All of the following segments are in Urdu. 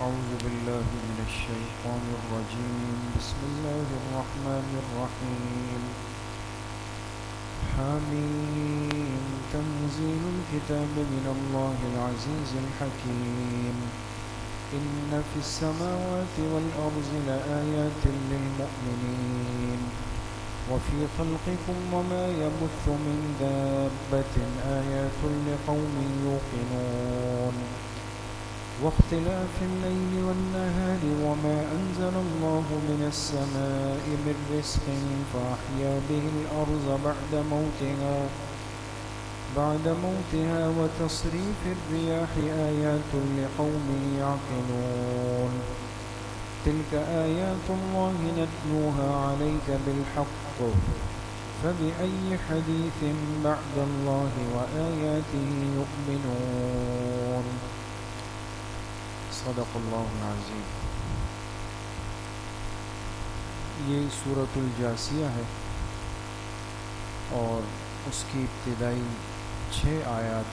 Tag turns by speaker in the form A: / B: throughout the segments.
A: أعوذ بالله من الشيطان الرجيم. بسم الله الرحمن الرحيم. حميم تنزيل الكتاب من الله العزيز الحكيم. إن في السماوات والأرض لآيات للمؤمنين وفي خلقكم وما يبث من دابة آيات لقوم يوقنون واختلاف الليل والنهار وما أنزل الله من السماء من رزق فأحيا به الأرض بعد موتها وتصريف الرياح آيات لقوم يعقلون تلك آيات الله نتلوها عليك بالحق فبأي حديث بعد الله وآياته يؤمنون. صدق اللہ العظیم. یہ سورۃ الجاثیہ ہے اور اس کی ابتدائی 6 آیات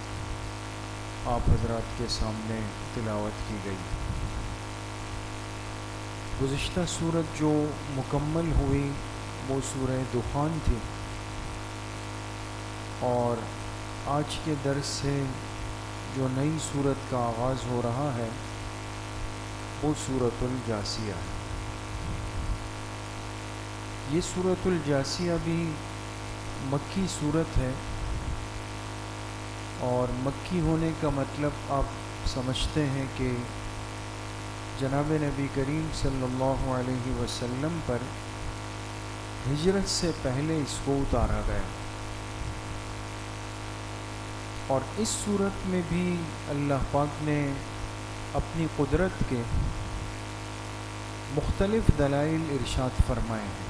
A: آپ حضرات کے سامنے تلاوت کی گئی. گزشتہ سورت جو مکمل ہوئی وہ سورہ دخان تھی اور آج کے درس سے جو نئی سورت کا آغاز ہو رہا ہے وہ سورۃ الجاثیہ ہے. یہ سورۃ الجاثیہ بھی مکی سورت ہے اور مکی ہونے کا مطلب آپ سمجھتے ہیں کہ جناب نبی کریم صلی اللہ علیہ وسلم پر ہجرت سے پہلے اس کو اتارا گیا. اور اس صورت میں بھی اللہ پاک نے اپنی قدرت کے مختلف دلائل ارشاد فرمائے ہیں.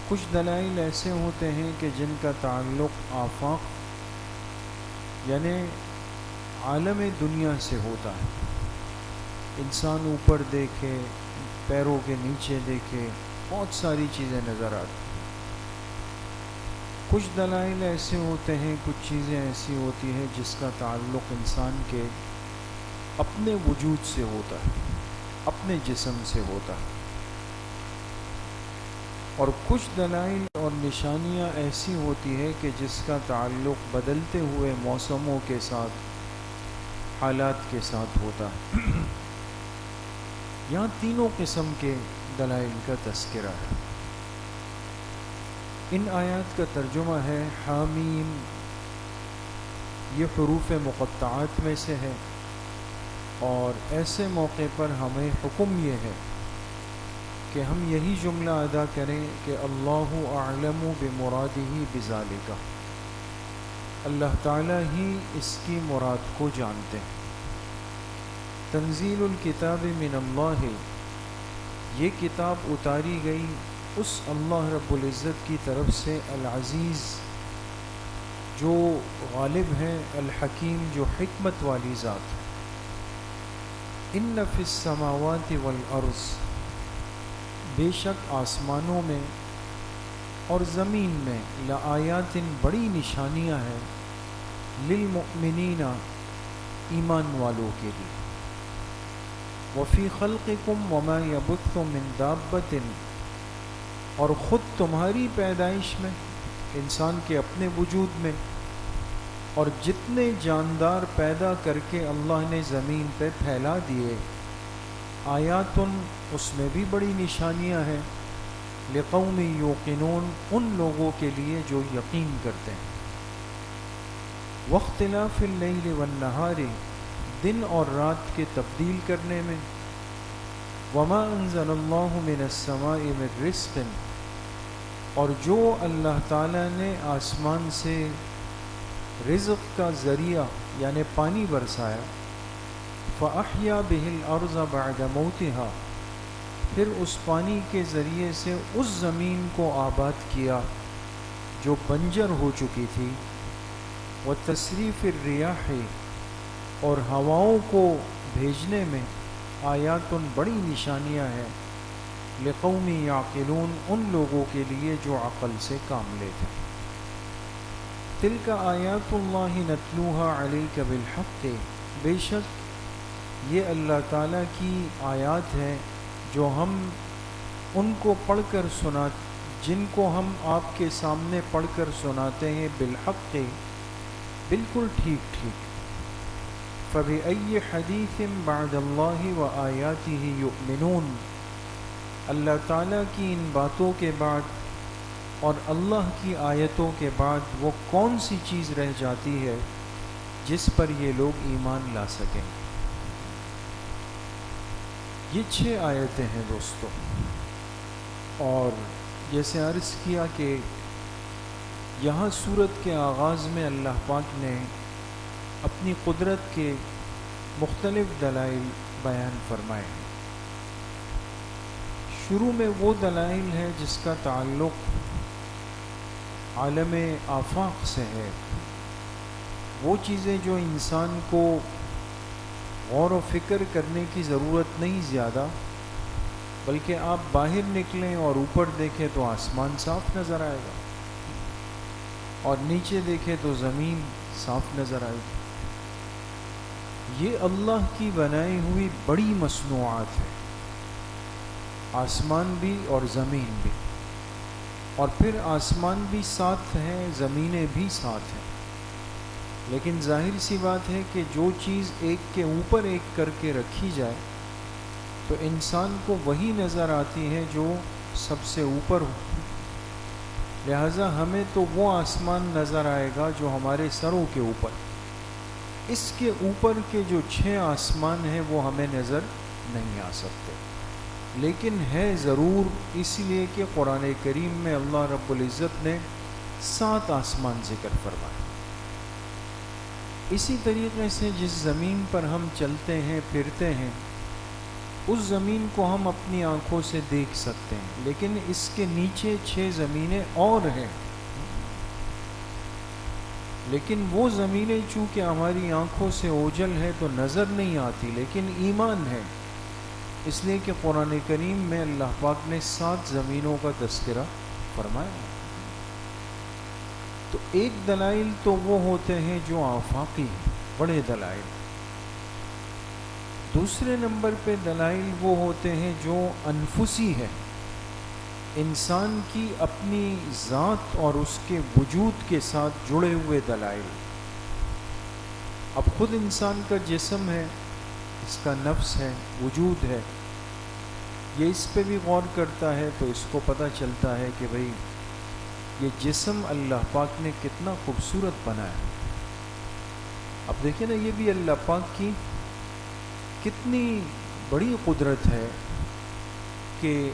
A: کچھ دلائل ایسے ہوتے ہیں کہ جن کا تعلق آفاق یعنی عالم دنیا سے ہوتا ہے. انسان اوپر دیکھے، پیروں کے نیچے دیکھے، بہت ساری چیزیں نظر آتی. کچھ دلائل ایسے ہوتے ہیں، کچھ چیزیں ایسی ہوتی ہیں جس کا تعلق انسان کے اپنے وجود سے ہوتا ہے، اپنے جسم سے ہوتا ہے. اور کچھ دلائل اور نشانیاں ایسی ہوتی ہے کہ جس کا تعلق بدلتے ہوئے موسموں کے ساتھ، حالات کے ساتھ ہوتا ہے. یہاں تینوں قسم کے دلائل کا تذکرہ ہے. ان آیات کا ترجمہ ہے حامیم. یہ حروف مقطعات میں سے ہے اور ایسے موقع پر ہمیں حکم یہ ہے کہ ہم یہی جملہ ادا کریں کہ اللہ اعلم بمرادہ بذالک. اللہ تعالیٰ ہی اس کی مراد کو جانتے ہیں. تنزیل الکتاب من اللہ. یہ کتاب اتاری گئی اس اللہ رب العزت کی طرف سے، العزیز جو غالب ہیں، الحکیم جو حکمت والی ذات. ان فی السماوات والارض. بے شک آسمانوں میں اور زمین میں، لآیات بڑی نشانیاں ہیں، للمؤمنین ایمان والوں کے لیے. وفی خلقکم وما یبث من دابۃ. اور خود تمہاری پیدائش میں، انسان کے اپنے وجود میں، اور جتنے جاندار پیدا کر کے اللہ نے زمین پہ پھیلا دیے، آیات اس میں بھی بڑی نشانیاں ہیں، لقوم یوقنون ان لوگوں کے لیے جو یقین کرتے ہیں. واختلاف اللیل والنہار. دن اور رات کے تبدیل کرنے میں. وما انزل اللہ من السماء من رزق. اور جو اللہ تعالیٰ نے آسمان سے رزق کا ذریعہ یعنی پانی برسایا. فأحیا به الارض بعد موتها. پھر اس پانی کے ذریعے سے اس زمین کو آباد کیا جو بنجر ہو چکی تھی. وتصریف الریاح. اور ہواؤں کو بھیجنے میں آیات بڑی نشانیاں ہیں، لقوم یعقلون ان لوگوں کے لیے جو عقل سے کام لیتے ہیں. تلک آیات اللہ نتلوها علیک بالحق. بے شک یہ اللہ تعالیٰ کی آیات ہیں جو ہم ان کو پڑھ کر جن کو ہم آپ کے سامنے پڑھ کر سناتے ہیں بالحق، بالکل ٹھیک ٹھیک۔ فَبِأَيِّ حَدِيثٍ بَعْدَ اللَّهِ وَآيَاتِهِ يُؤْمِنُونَ، اللہ تعالیٰ کی ان باتوں کے بعد اور اللہ کی آیتوں کے بعد وہ کون سی چیز رہ جاتی ہے جس پر یہ لوگ ایمان لا سکیں۔ یہ 6 آیتیں ہیں دوستو، اور جیسے عرض کیا کہ یہاں سورت کے آغاز میں اللہ پاک نے اپنی قدرت کے مختلف دلائل بیان فرمائے ہیں۔ شروع میں وہ دلائل ہے جس کا تعلق عالم آفاق سے ہے، وہ چیزیں جو انسان کو غور و فکر کرنے کی ضرورت نہیں زیادہ، بلکہ آپ باہر نکلیں اور اوپر دیکھیں تو آسمان صاف نظر آئے گا، اور نیچے دیکھیں تو زمین صاف نظر آئے گی۔ یہ اللہ کی بنائی ہوئی بڑی مصنوعات ہے، آسمان بھی اور زمین بھی، اور پھر آسمان بھی ساتھ ہیں، زمینیں بھی ساتھ ہیں، لیکن ظاہر سی بات ہے کہ جو چیز ایک کے اوپر ایک کر کے رکھی جائے تو انسان کو وہی نظر آتی ہے جو سب سے اوپر ہو، لہٰذا ہمیں تو وہ آسمان نظر آئے گا جو ہمارے سروں کے اوپر، اس کے اوپر کے جو 6 آسمان ہیں وہ ہمیں نظر نہیں آ سکتے، لیکن ہے ضرور، اس لیے کہ قرآن کریم میں اللہ رب العزت نے 7 آسمان ذکر فرمائے۔ اسی طریقے سے جس زمین پر ہم چلتے ہیں پھرتے ہیں، اس زمین کو ہم اپنی آنکھوں سے دیکھ سکتے ہیں، لیکن اس کے نیچے 6 زمینیں اور ہیں، لیکن وہ زمینیں چونکہ ہماری آنکھوں سے اوجھل ہے تو نظر نہیں آتی، لیکن ایمان ہے، اس لیے کہ قرآن کریم میں اللہ پاک نے 7 زمینوں کا تذکرہ فرمایا۔ تو ایک دلائل تو وہ ہوتے ہیں جو آفاقی بڑے دلائل، دوسرے نمبر پہ دلائل وہ ہوتے ہیں جو انفسی ہے، انسان کی اپنی ذات اور اس کے وجود کے ساتھ جڑے ہوئے دلائل۔ اب خود انسان کا جسم ہے، اس کا نفس ہے، وجود ہے، یہ اس پہ بھی غور کرتا ہے تو اس کو پتہ چلتا ہے کہ بھئی یہ جسم اللہ پاک نے کتنا خوبصورت بنایا۔ اب دیکھیں نا، یہ بھی اللہ پاک کی کتنی بڑی قدرت ہے کہ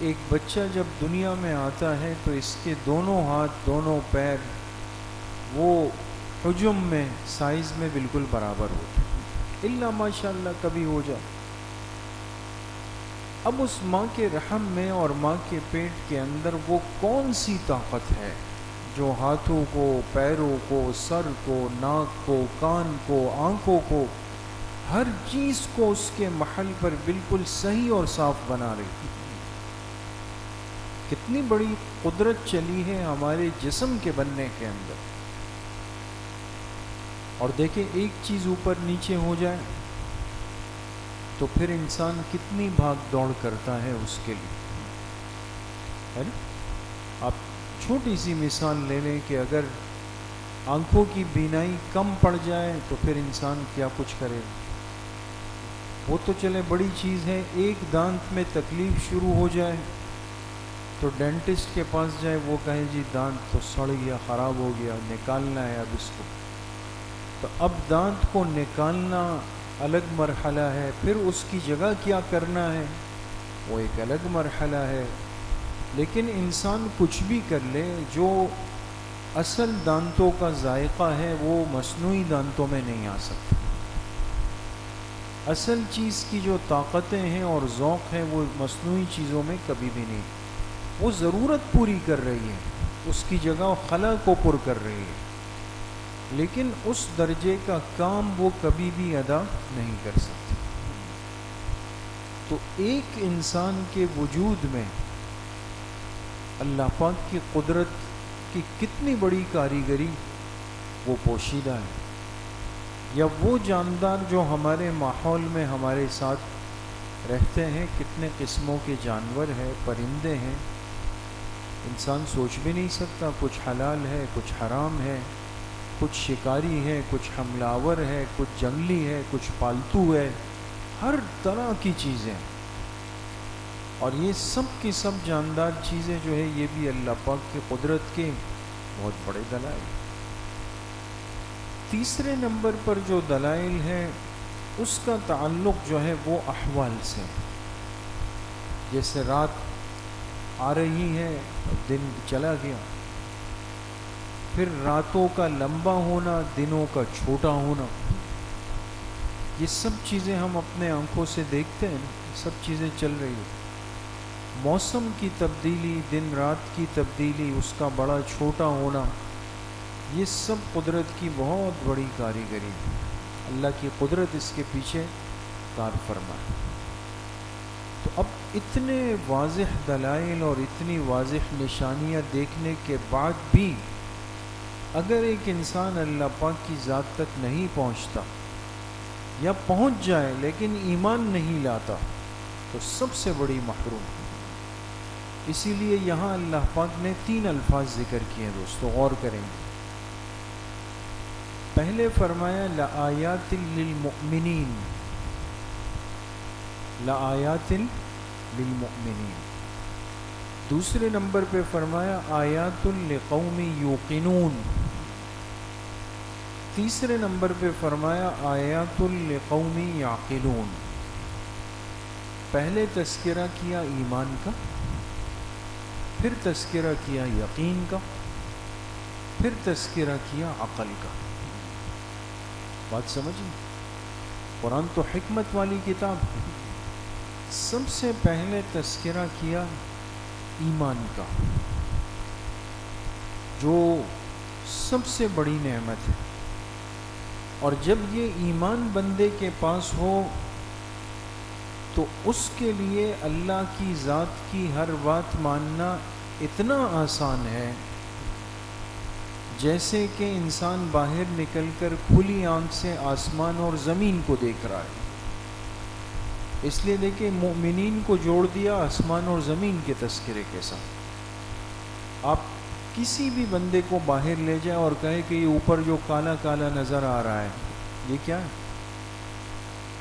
A: ایک بچہ جب دنیا میں آتا ہے تو اس کے دونوں ہاتھ، دونوں پیر وہ حجم میں، سائز میں بالکل برابر ہوتے ہیں، الا ماشاء اللہ کبھی ہو جائے۔ اب اس ماں کے رحم میں اور ماں کے پیٹ کے اندر وہ کون سی طاقت ہے جو ہاتھوں کو، پیروں کو، سر کو، ناک کو، کان کو، آنکھوں کو، ہر چیز کو اس کے محل پر بالکل صحیح اور صاف بنا رہی؟ کتنی بڑی قدرت چلی ہے ہمارے جسم کے بننے کے اندر۔ اور دیکھیں ایک چیز اوپر نیچے ہو جائے تو پھر انسان کتنی بھاگ دوڑ کرتا ہے اس کے لیے، ہے نا؟ آپ چھوٹی سی مثال لے لیں کہ اگر آنکھوں کی بینائی کم پڑ جائے تو پھر انسان کیا کچھ کرے، وہ تو چلے بڑی چیز ہے، ایک دانت میں تکلیف شروع ہو جائے تو ڈینٹسٹ کے پاس جائے، وہ کہے جی دانت تو سڑ گیا، خراب ہو گیا، نکالنا ہے اب اس کو، تو اب دانت کو نکالنا الگ مرحلہ ہے، پھر اس کی جگہ کیا کرنا ہے وہ ایک الگ مرحلہ ہے۔ لیکن انسان کچھ بھی کر لے، جو اصل دانتوں کا ذائقہ ہے وہ مصنوعی دانتوں میں نہیں آ سکتا، اصل چیز کی جو طاقتیں ہیں اور ذوق ہے وہ مصنوعی چیزوں میں کبھی بھی نہیں، وہ ضرورت پوری کر رہی ہے، اس کی جگہ خلا کو پر کر رہی ہے، لیکن اس درجے کا کام وہ کبھی بھی ادا نہیں کر سکتی۔ تو ایک انسان کے وجود میں اللہ پاک کی قدرت کی کتنی بڑی کاریگری وہ پوشیدہ ہے۔ یا وہ جاندار جو ہمارے ماحول میں ہمارے ساتھ رہتے ہیں، کتنے قسموں کے جانور ہیں، پرندے ہیں، انسان سوچ بھی نہیں سکتا، کچھ حلال ہے، کچھ حرام ہے، کچھ شکاری ہے، کچھ حملہ آور ہے، کچھ جنگلی ہے، کچھ پالتو ہے، ہر طرح کی چیزیں، اور یہ سب کی سب جاندار چیزیں جو ہے یہ بھی اللہ پاک کی قدرت کے بہت بڑے دلائل۔ تیسرے نمبر پر جو دلائل ہے اس کا تعلق جو ہے وہ احوال سے، جیسے رات آ رہی ہے، دن چلا گیا، پھر راتوں کا لمبا ہونا، دنوں کا چھوٹا ہونا، یہ سب چیزیں ہم اپنے آنکھوں سے دیکھتے ہیں، سب چیزیں چل رہی ہیں۔ موسم کی تبدیلی، دن رات کی تبدیلی، اس کا بڑا چھوٹا ہونا، یہ سب قدرت کی بہت بڑی کاریگری ہے، اللہ کی قدرت اس کے پیچھے کار فرما ہے۔ تو اب اتنے واضح دلائل اور اتنی واضح نشانیاں دیکھنے کے بعد بھی اگر ایک انسان اللہ پاک کی ذات تک نہیں پہنچتا، یا پہنچ جائے لیکن ایمان نہیں لاتا، تو سب سے بڑی محروم ہے۔ اسی لیے یہاں اللہ پاک نے 3 الفاظ ذکر کیے ہیں دوستو، غور کریں گے۔ پہلے فرمایا لآیات للمؤمنین، لآیات للمؤمنین۔ دوسرے نمبر پہ فرمایا آیات لقوم یوقنون۔ تیسرے نمبر پہ فرمایا آیات لقوم یعقلون۔ پہلے تذکرہ کیا ایمان کا، پھر تذکرہ کیا یقین کا، پھر تذکرہ کیا عقل کا۔ بات سمجھیں؟ قرآن تو حکمت والی کتاب ہے۔ سب سے پہلے تذکرہ کیا ایمان کا، جو سب سے بڑی نعمت ہے، اور جب یہ ایمان بندے کے پاس ہو تو اس کے لیے اللہ کی ذات کی ہر بات ماننا اتنا آسان ہے جیسے کہ انسان باہر نکل کر کھلی آنکھ سے آسمان اور زمین کو دیکھ رہا ہے۔ اس لیے دیکھیں مومنین کو جوڑ دیا آسمان اور زمین کے تذکرے کے ساتھ۔ آپ کسی بھی بندے کو باہر لے جائیں اور کہے کہ یہ اوپر جو کالا کالا نظر آ رہا ہے یہ کیا ہے،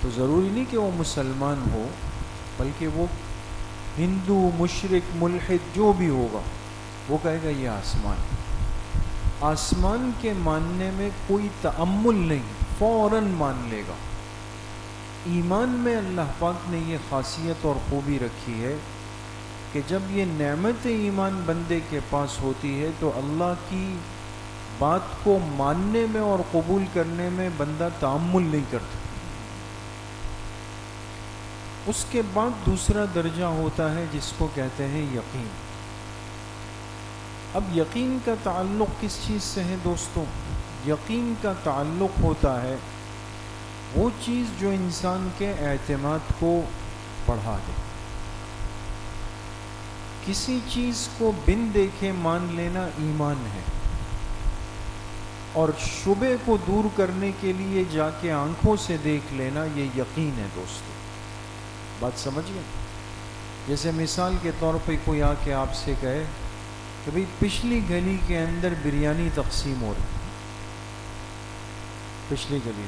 A: تو ضروری نہیں کہ وہ مسلمان ہو، بلکہ وہ ہندو، مشرک، ملحد جو بھی ہوگا، وہ کہے گا یہ آسمان۔ آسمان کے ماننے میں کوئی تأمل نہیں، فوراً مان لے گا۔ ایمان میں اللہ پاک نے یہ خاصیت اور خوبی رکھی ہے کہ جب یہ نعمت ایمان بندے کے پاس ہوتی ہے تو اللہ کی بات کو ماننے میں اور قبول کرنے میں بندہ تأمل نہیں کرتا۔ اس کے بعد دوسرا درجہ ہوتا ہے جس کو کہتے ہیں یقین۔ اب یقین کا تعلق کس چیز سے ہے دوستو؟ یقین کا تعلق ہوتا ہے وہ چیز جو انسان کے اعتماد کو بڑھا دے۔ کسی چیز کو بن دیکھے مان لینا ایمان ہے، اور شبے کو دور کرنے کے لیے جا کے آنکھوں سے دیکھ لینا یہ یقین ہے دوستو۔ بات سمجھئے؟ جیسے مثال کے طور پہ کوئی آ کے آپ سے کہے کہ بھئی پچھلی گلی کے اندر بریانی تقسیم ہو رہی، پچھلی گلی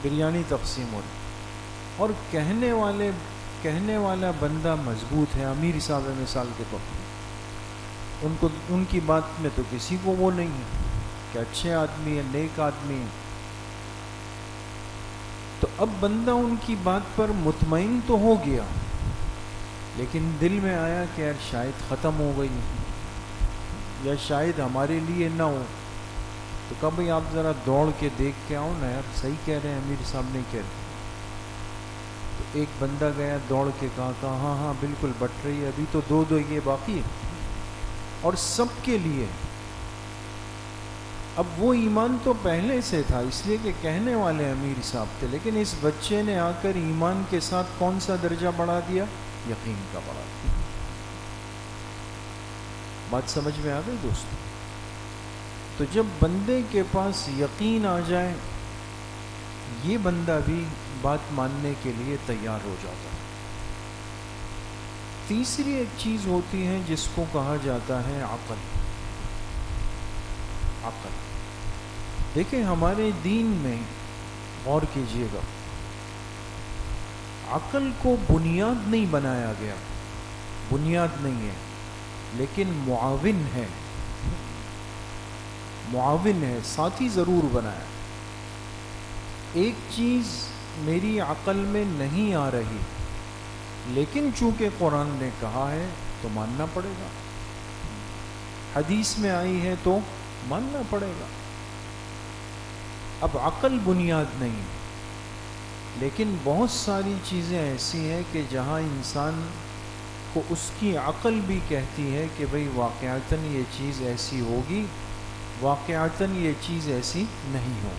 A: بریانی تقسیم ہو رہی، اور کہنے والا بندہ مضبوط ہے، امیر صاحب ہے مثال کے طور پر، ان کی بات میں تو کسی کو وہ نہیں ہے کہ اچھے آدمی ہے، نیک آدمی ہے، تو اب بندہ ان کی بات پر مطمئن تو ہو گیا، لیکن دل میں آیا کہ یار شاید ختم ہو گئی یا شاید ہمارے لیے نہ ہو، تو کہا بھئی آپ ذرا دوڑ کے دیکھ کے آؤ نا یار، صحیح کہہ رہے ہیں امیر صاحب نہیں کہہ رہے۔ تو ایک بندہ گیا دوڑ کے کہا ہاں ہاں بالکل بٹ رہی ہے، ابھی تو دو یہ باقی ہے، اور سب کے لیے۔ اب وہ ایمان تو پہلے سے تھا، اس لیے کہ کہنے والے امیر صاحب تھے، لیکن اس بچے نے آ کر ایمان کے ساتھ کون سا درجہ بڑھا دیا؟ یقین کا بڑھا دیا۔ بات سمجھ میں آ گئی دوستو؟ تو جب بندے کے پاس یقین آ جائے یہ بندہ بھی بات ماننے کے لیے تیار ہو جاتا ہے۔ تیسری ایک چیز ہوتی ہے جس کو کہا جاتا ہے عقل۔ عقل، دیکھیں ہمارے دین میں غور کیجئے گا، عقل کو بنیاد نہیں بنایا گیا، بنیاد نہیں ہے، لیکن معاون ہے، معاون ہے، ساتھی ضرور بنایا۔ ایک چیز میری عقل میں نہیں آ رہی، لیکن چونکہ قرآن نے کہا ہے تو ماننا پڑے گا، حدیث میں آئی ہے تو ماننا پڑے گا۔ اب عقل بنیاد نہیں ہے، لیکن بہت ساری چیزیں ایسی ہیں کہ جہاں انسان کو اس کی عقل بھی کہتی ہے کہ بھئی واقعتاً یہ چیز ایسی ہوگی، واقعتاً یہ چیز ایسی نہیں ہو۔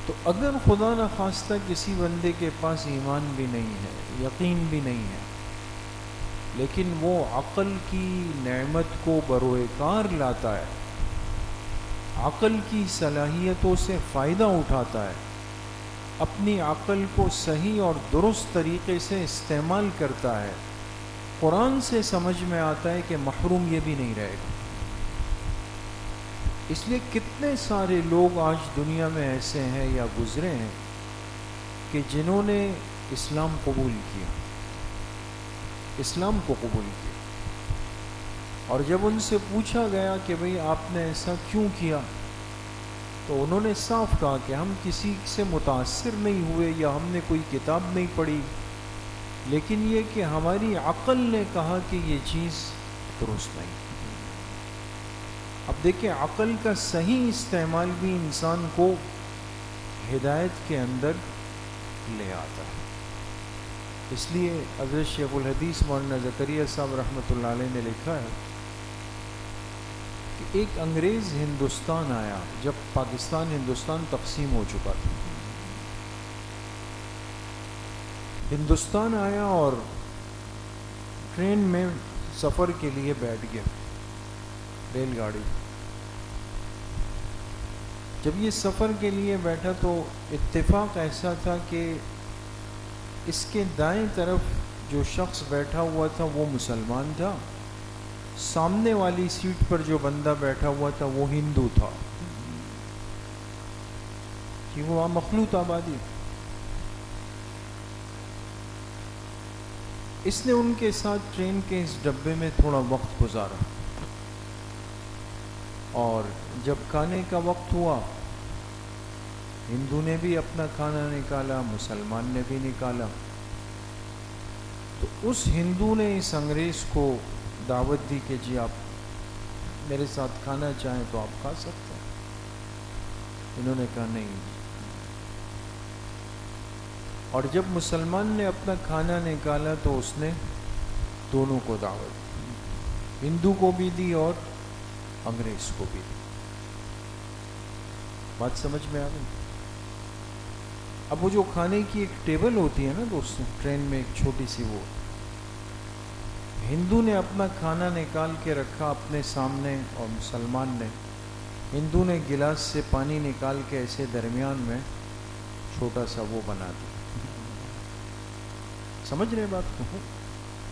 A: تو اگر خدا نخواستہ کسی بندے کے پاس ایمان بھی نہیں ہے، یقین بھی نہیں ہے، لیکن وہ عقل کی نعمت کو بروئے کار لاتا ہے، عقل کی صلاحیتوں سے فائدہ اٹھاتا ہے، اپنی عقل کو صحیح اور درست طریقے سے استعمال کرتا ہے، قرآن سے سمجھ میں آتا ہے کہ محروم یہ بھی نہیں رہے گا۔ اس لیے کتنے سارے لوگ آج دنیا میں ایسے ہیں یا گزرے ہیں کہ جنہوں نے اسلام قبول کیا، اسلام کو قبول کیا، اور جب ان سے پوچھا گیا کہ بھئی آپ نے ایسا کیوں کیا، تو انہوں نے صاف کہا کہ ہم کسی سے متاثر نہیں ہوئے یا ہم نے کوئی کتاب نہیں پڑھی، لیکن یہ کہ ہماری عقل نے کہا کہ یہ چیز درست نہیں۔ اب دیکھیں عقل کا صحیح استعمال بھی انسان کو ہدایت کے اندر لے آتا ہے۔ اس لیے حضرت شیخ الحدیث مولانا زکریا صاحب رحمۃ اللہ علیہ نے لکھا ہے کہ ایک انگریز ہندوستان آیا جب پاکستان ہندوستان تقسیم ہو چکا تھا۔ ہندوستان آیا اور ٹرین میں سفر کے لیے بیٹھ گیا، ریل گاڑی۔ جب یہ سفر کے لیے بیٹھا تو اتفاق ایسا تھا کہ اس کے دائیں طرف جو شخص بیٹھا ہوا تھا وہ مسلمان تھا، سامنے والی سیٹ پر جو بندہ بیٹھا ہوا تھا وہ ہندو تھا، کہ وہ وہاں مخلوط آبادی۔ اس نے ان کے ساتھ ٹرین کے اس ڈبے میں تھوڑا وقت گزارا، اور جب کھانے کا وقت ہوا ہندو نے بھی اپنا کھانا نکالا، مسلمان نے بھی نکالا، تو اس ہندو نے اس انگریز کو دعوت دی کہ جی آپ میرے ساتھ کھانا چاہیں تو آپ کھا سکتے ہیں۔ انہوں نے کہا نہیں، اور جب مسلمان نے اپنا کھانا نکالا تو اس نے دونوں کو دعوت دی، ہندو کو بھی دی اور انگریز کو بھی دی۔ بات سمجھ میں آ گئی؟ اب وہ جو کھانے کی ایک ٹیبل ہوتی ہے نا دوستوں ٹرین میں، ایک چھوٹی سی، وہ ہندو نے اپنا کھانا نکال کے رکھا اپنے سامنے، اور مسلمان نے، ہندو نے گلاس سے پانی نکال کے ایسے درمیان میں چھوٹا سا وہ بنا دیا۔ سمجھ رہے بات کو؟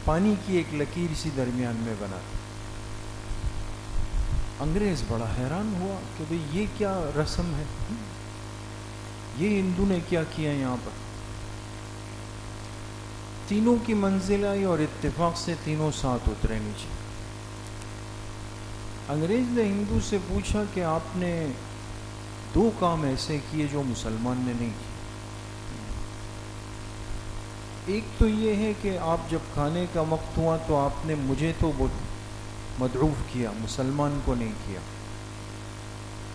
A: پانی کی ایک لکیر سی درمیان میں بنا دی۔ انگریز بڑا حیران ہوا کہ بھئی یہ کیا رسم ہے، یہ ہندو نے کیا کیا یہاں پر۔ تینوں کی منزل آئی اور اتفاق سے تینوں ساتھ اترے نیچے۔ انگریز نے ہندو سے پوچھا کہ آپ نے دو کام ایسے کیے جو مسلمان نے نہیں کیے۔ ایک تو یہ ہے کہ آپ جب کھانے کا وقت ہوا تو آپ نے مجھے تو مدعوف کیا، مسلمان کو نہیں کیا۔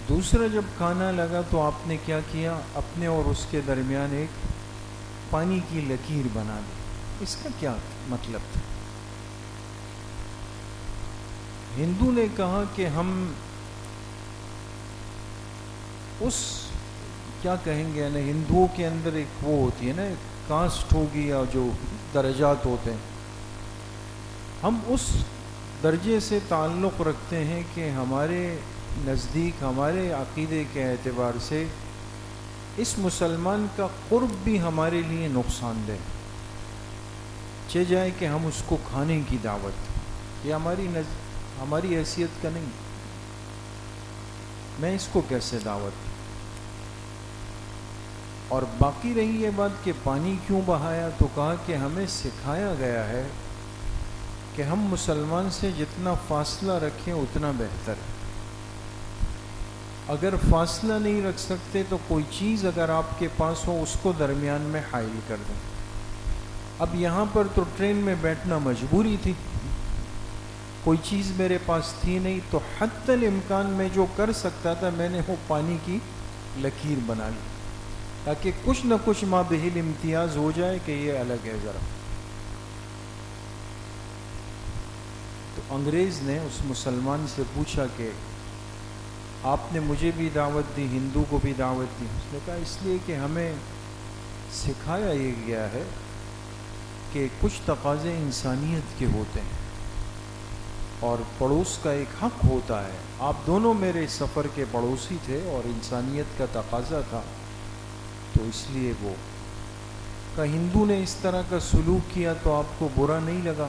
A: دوسرا جب کھانا لگا تو آپ نے کیا کیا، اپنے اور اس کے درمیان ایک پانی کی لکیر بنا دی۔ اس کا کیا مطلب تھا؟ ہندو نے کہا کہ ہم اس کیا کہیں گے نا، ہندوؤں کے اندر ایک وہ ہوتی ہے نا، ایک کاسٹ ہوگی یا جو درجات ہوتے ہیں، ہم اس درجے سے تعلق رکھتے ہیں کہ ہمارے نزدیک، ہمارے عقیدے کے اعتبار سے اس مسلمان کا قرب بھی ہمارے لیے نقصان دہ، چہ جائے کہ ہم اس کو کھانے کی دعوت، یہ ہماری حیثیت کا نہیں، میں اس کو کیسے دعوت دوں؟ اور باقی رہی یہ بات کہ پانی کیوں بہایا، تو کہا کہ ہمیں سکھایا گیا ہے کہ ہم مسلمان سے جتنا فاصلہ رکھیں اتنا بہتر ہے۔ اگر فاصلہ نہیں رکھ سکتے تو کوئی چیز اگر آپ کے پاس ہو اس کو درمیان میں حائل کر دیں۔ اب یہاں پر تو ٹرین میں بیٹھنا مجبوری تھی، کوئی چیز میرے پاس تھی نہیں، تو حتی الامکان میں جو کر سکتا تھا میں نے وہ پانی کی لکیر بنا لی، تاکہ کچھ نہ کچھ ما بہل امتیاز ہو جائے کہ یہ الگ ہے ذرا۔ تو انگریز نے اس مسلمان سے پوچھا کہ آپ نے مجھے بھی دعوت دی، ہندو کو بھی دعوت دی؟ اس نے کہا اس لیے کہ ہمیں سکھایا یہ گیا ہے کہ کچھ تقاضے انسانیت کے ہوتے ہیں اور پڑوس کا ایک حق ہوتا ہے۔ آپ دونوں میرے سفر کے پڑوسی تھے اور انسانیت کا تقاضا تھا، تو اس لیے وہ کہ ہندو نے اس طرح کا سلوک کیا تو آپ کو برا نہیں لگا؟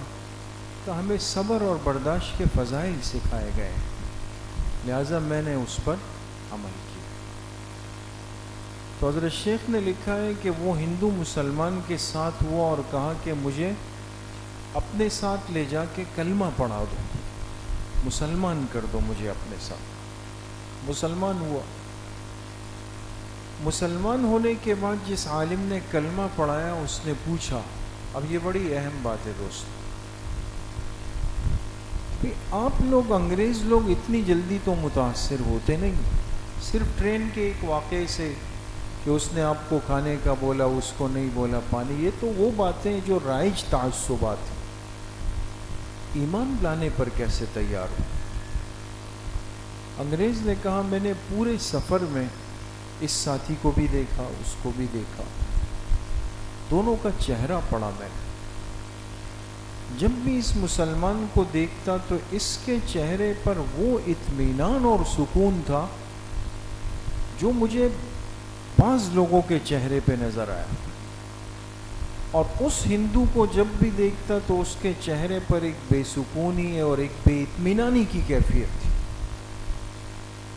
A: تو ہمیں صبر اور برداشت کے فضائل سکھائے گئے، لہٰذا میں نے اس پر عمل کیا۔ تو حضرت شیخ نے لکھا ہے کہ وہ ہندو مسلمان کے ساتھ ہوا اور کہا کہ مجھے اپنے ساتھ لے جا کے کلمہ پڑھا دو، مسلمان کر دو مجھے اپنے ساتھ۔ مسلمان ہوا۔ مسلمان ہونے کے بعد جس عالم نے کلمہ پڑھایا اس نے پوچھا، اب یہ بڑی اہم بات ہے دوست، کہ آپ لوگ انگریز لوگ اتنی جلدی تو متاثر ہوتے نہیں، صرف ٹرین کے ایک واقعے سے کہ اس نے آپ کو کھانے کا بولا، اس کو نہیں بولا پانی، یہ تو وہ باتیں جو رائج تعصبات ہیں۔ ایمان لانے پر کیسے تیار ہو؟ انگریز نے کہا میں نے پورے سفر میں اس ساتھی کو بھی دیکھا، اس کو بھی دیکھا، دونوں کا چہرہ پڑھا میں نے، جب بھی اس مسلمان کو دیکھتا تو اس کے چہرے پر وہ اطمینان اور سکون تھا جو مجھے بعض لوگوں کے چہرے پہ نظر آیا، اور اس ہندو کو جب بھی دیکھتا تو اس کے چہرے پر ایک بے سکونی اور ایک بے اطمینانی کی کیفیت تھی۔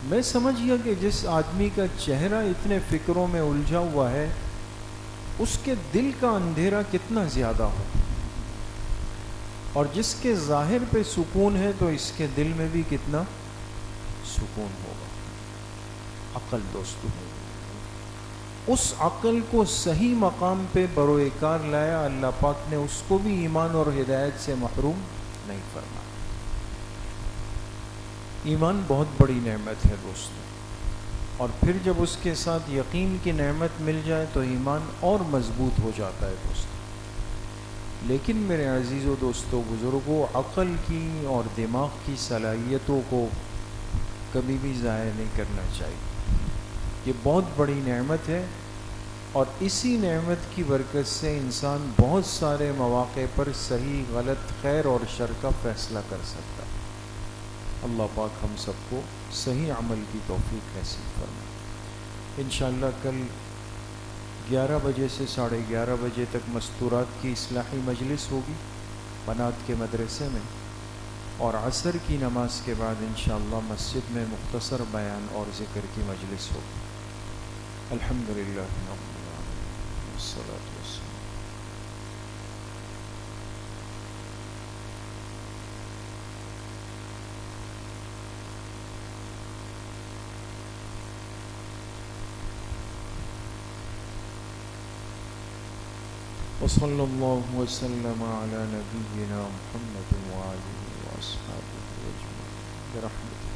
A: میں سمجھ گیا کہ جس آدمی کا چہرہ اتنے فکروں میں الجھا ہوا ہے اس کے دل کا اندھیرا کتنا زیادہ ہو، اور جس کے ظاہر پہ سکون ہے تو اس کے دل میں بھی کتنا سکون ہوگا۔ عقل دوستو، اس عقل کو صحیح مقام پہ بروئے کار لایا، اللہ پاک نے اس کو بھی ایمان اور ہدایت سے محروم نہیں فرمایا۔ ایمان بہت بڑی نعمت ہے دوستو، اور پھر جب اس کے ساتھ یقین کی نعمت مل جائے تو ایمان اور مضبوط ہو جاتا ہے دوستو۔ لیکن میرے عزیزو دوستو بزرگوں، عقل کی اور دماغ کی صلاحیتوں کو کبھی بھی ضائع نہیں کرنا چاہیے، یہ بہت بڑی نعمت ہے، اور اسی نعمت کی برکت سے انسان بہت سارے مواقع پر صحیح غلط خیر اور شر کا فیصلہ کر سکتا ہے۔ اللہ پاک ہم سب کو صحیح عمل کی توفیق نصیب فرمائے۔ انشاءاللہ کل 11 بجے سے 11:30 بجے تک مستورات کی اصلاحی مجلس ہوگی بنات کے مدرسے میں، اور عصر کی نماز کے بعد انشاءاللہ مسجد میں مختصر بیان اور ذکر کی مجلس ہوگی۔ الحمدللہ رب العالمین، والصلاۃ والسلام۔ وصلی اللہ وسلم علی نبینا محمد وآلہ وأصحابہ اجمعین برحمتہ۔